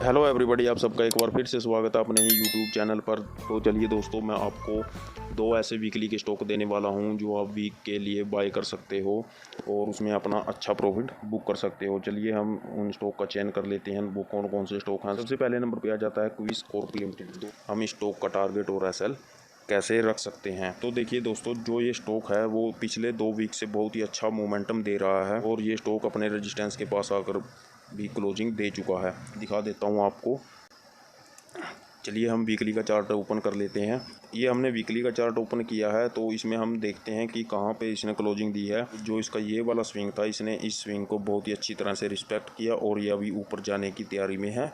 Hello everybody, आप सबका एक बार फिर से स्वागत है अपने ही यूट्यूब चैनल पर। तो चलिए दोस्तों, मैं आपको दो ऐसे वीकली के स्टॉक देने वाला हूं जो आप वीक के लिए बाय कर सकते हो और उसमें अपना अच्छा प्रॉफिट बुक कर सकते हो। चलिए हम उन स्टॉक का चयन कर लेते हैं, वो कौन कौन से स्टॉक हैं। सबसे पहले नंबर पर आ जाता है क्विक लिमिटेड। हम इस स्टॉक का टारगेट और एसएल कैसे रख सकते हैं। तो देखिए दोस्तों, जो ये स्टॉक है वो पिछले 2 वीक से बहुत ही अच्छा मोमेंटम दे रहा है और ये स्टॉक अपने रेजिस्टेंस के पास आकर भी क्लोजिंग दे चुका है। दिखा देता हूँ आपको। चलिए हम वीकली का चार्ट ओपन कर लेते हैं। ये हमने वीकली का चार्ट ओपन किया है तो इसमें हम देखते हैं कि कहाँ पे इसने क्लोजिंग दी है। जो इसका ये वाला स्विंग था, इसने इस स्विंग को बहुत ही अच्छी तरह से रिस्पेक्ट किया और ये अभी ऊपर जाने की तैयारी में है।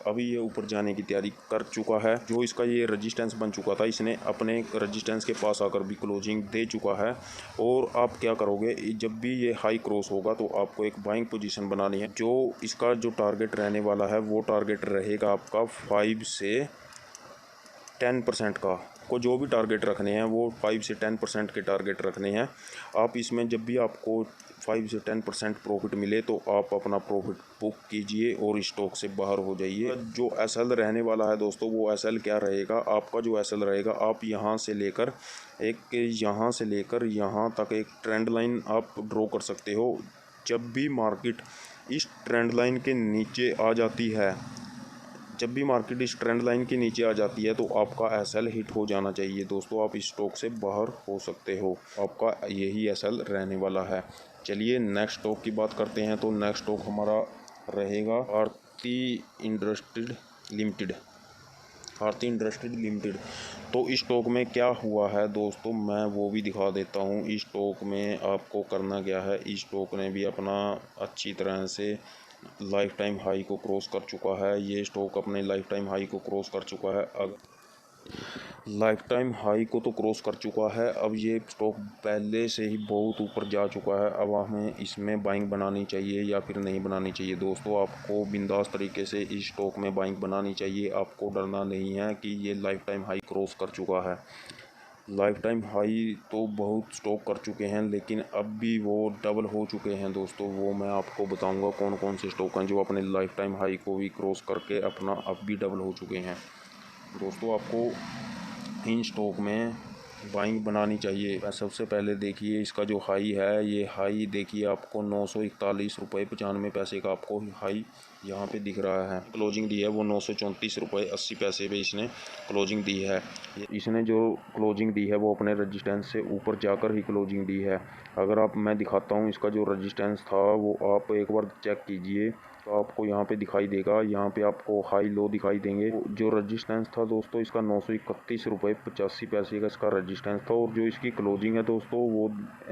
अभी ये ऊपर जाने की तैयारी कर चुका है। जो इसका ये रेजिस्टेंस बन चुका था, इसने अपने रेजिस्टेंस के पास आकर भी क्लोजिंग दे चुका है। और आप क्या करोगे, जब भी ये हाई क्रॉस होगा तो आपको एक बाइंग पोजीशन बनानी है। जो इसका जो टारगेट रहने वाला है वो टारगेट रहेगा आपका 5 से 10% को जो भी टारगेट रखने हैं वो 5 से 10% के टारगेट रखने हैं। आप इसमें जब भी आपको 5 से 10% प्रॉफिट मिले तो आप अपना प्रॉफिट बुक कीजिए और स्टॉक से बाहर हो जाइए। जो एसएल रहने वाला है दोस्तों, वो एसएल क्या रहेगा, आपका जो एसएल रहेगा, आप यहाँ से लेकर यहाँ तक एक ट्रेंड लाइन आप ड्रॉ कर सकते हो। जब भी मार्केट इस ट्रेंड लाइन के नीचे आ जाती है इस ट्रेंड लाइन के नीचे आ जाती है तो आपका एसएल हिट हो जाना चाहिए दोस्तों। आप इस स्टॉक से बाहर हो सकते हो, आपका यही एसएल रहने वाला है। चलिए नेक्स्ट स्टॉक की बात करते हैं। तो नेक्स्ट स्टॉक हमारा रहेगा भारतीय इंडस्ट्रीज लिमिटेड। तो इस स्टॉक में क्या हुआ है दोस्तों, मैं वो भी दिखा देता हूँ। इस स्टॉक में आपको करना क्या है, इस स्टॉक ने भी अपना अच्छी तरह से लाइफ टाइम हाई को क्रॉस कर चुका है। ये स्टॉक अपने लाइफ टाइम हाई को क्रॉस कर चुका है। अब लाइफ टाइम हाई को तो क्रॉस कर चुका है। अब ये स्टॉक पहले से ही बहुत ऊपर जा चुका है। अब हमें इसमें बाइंग बनानी चाहिए या फिर नहीं बनानी चाहिए दोस्तों। आपको बिंदास तरीके से इस स्टॉक में बाइंग बनानी चाहिए। आपको डरना नहीं है कि ये लाइफ टाइम हाई क्रॉस कर चुका है। लाइफ टाइम हाई तो बहुत स्टॉक कर चुके हैं, लेकिन अब भी वो डबल हो चुके हैं दोस्तों। वो मैं आपको बताऊंगा कौन कौन से स्टॉक हैं जो अपने लाइफ टाइम हाई को भी क्रॉस करके अपना अब भी डबल हो चुके हैं दोस्तों। आपको इन स्टॉक में बाइंग बनानी चाहिए। सबसे पहले देखिए इसका जो हाई है, ये हाई देखिए आपको 941 रुपये 95 पैसे का आपको हाई यहाँ पे दिख रहा है। क्लोजिंग दी है वो 934 रुपये 80 पैसे पे इसने क्लोजिंग दी है। इसने जो क्लोजिंग दी है वो अपने रजिस्टेंस से ऊपर जाकर ही क्लोजिंग दी है। अगर मैं दिखाता हूँ इसका जो रजिस्टेंस था वो आप एक बार चेक कीजिए तो आपको यहाँ पे दिखाई देगा। यहाँ पे आपको हाई लो दिखाई देंगे। जो रजिस्टेंस था दोस्तों इसका 931 रुपये 85 पैसे का इसका रजिस्टेंस था। और जो इसकी क्लोजिंग है दोस्तों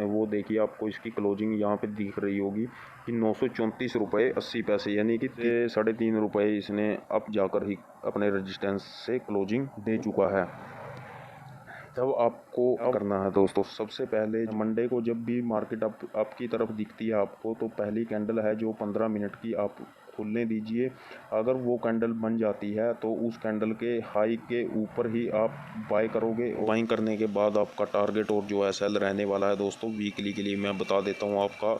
वो देखिए, आपको इसकी क्लोजिंग यहाँ पे दिख रही होगी कि 934 रुपये 80 पैसे, यानी कि 3.5 रुपये इसने अब जाकर ही अपने रजिस्टेंस से क्लोजिंग दे चुका है। तब आपको करना है दोस्तों, सबसे पहले मंडे को जब भी मार्केट आपकी तरफ दिखती है आपको, तो पहली कैंडल है जो 15 मिनट की आप खुलने दीजिए। अगर वो कैंडल बन जाती है तो उस कैंडल के हाई के ऊपर ही आप बाय करोगे। बाइंग करने के बाद आपका टारगेट और जो एसएल रहने वाला है दोस्तों वीकली के लिए मैं बता देता हूँ आपका।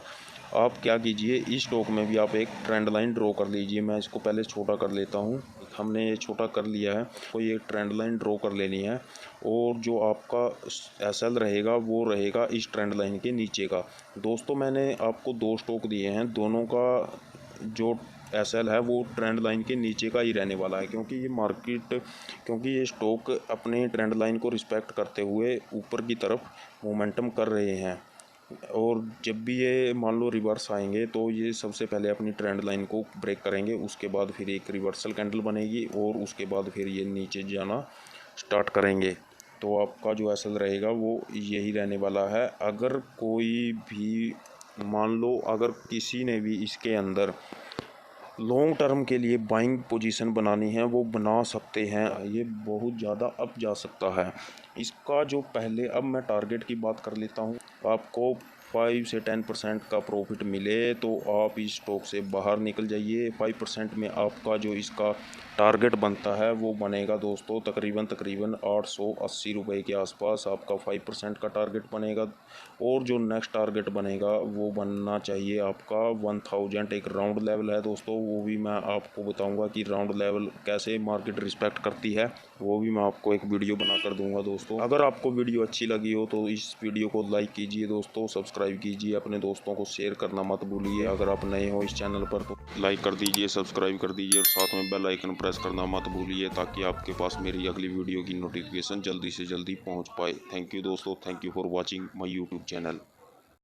आप क्या कीजिए, इस स्टॉक में भी आप एक ट्रेंड लाइन ड्रॉ कर लीजिए। मैं इसको पहले छोटा कर लेता हूँ। हमने ये छोटा कर लिया है, तो ये ट्रेंड लाइन ड्रॉ कर लेनी है। और जो आपका एसएल रहेगा वो रहेगा इस ट्रेंड लाइन के नीचे का। दोस्तों मैंने आपको 2 स्टॉक दिए हैं, दोनों का जो एसएल है वो ट्रेंड लाइन के नीचे का ही रहने वाला है, क्योंकि ये स्टॉक अपने ट्रेंड लाइन को रिस्पेक्ट करते हुए ऊपर की तरफ मोमेंटम कर रहे हैं। और जब भी ये मान लो रिवर्स आएंगे तो ये सबसे पहले अपनी ट्रेंड लाइन को ब्रेक करेंगे, उसके बाद फिर एक रिवर्सल कैंडल बनेगी और उसके बाद फिर ये नीचे जाना स्टार्ट करेंगे। तो आपका जो एसएल रहेगा वो यही रहने वाला है। अगर कोई भी मान लो अगर किसी ने भी इसके अंदर लॉन्ग टर्म के लिए बाइंग पोजीशन बनानी है वो बना सकते हैं। ये बहुत ज़्यादा अप जा सकता है इसका। जो पहले अब मैं टारगेट की बात कर लेता हूँ। आपको 5 से 10% का प्रॉफिट मिले तो आप इस स्टॉक से बाहर निकल जाइए। 5% में आपका जो इसका टारगेट बनता है वो बनेगा दोस्तों तकरीबन 880 रुपये के आसपास आपका 5% का टारगेट बनेगा। और जो नेक्स्ट टारगेट बनेगा वो बनना चाहिए आपका 1000। एक राउंड लेवल है दोस्तों, वो भी मैं आपको बताऊंगा कि राउंड लेवल कैसे मार्केट रिस्पेक्ट करती है, वो भी मैं आपको एक वीडियो बना कर दूंगा दोस्तों। अगर आपको वीडियो अच्छी लगी हो तो इस वीडियो को लाइक कीजिए दोस्तों, सब्सक्राइब कीजिए, अपने दोस्तों को शेयर करना मत भूलिए। अगर आप नए हो इस चैनल पर तो लाइक कर दीजिए, सब्सक्राइब कर दीजिए और साथ में बेल आइकन प्रेस करना मत भूलिए ताकि आपके पास मेरी अगली वीडियो की नोटिफिकेशन जल्दी से जल्दी पहुंच पाए। थैंक यू दोस्तों, thank you for watching my YouTube channel.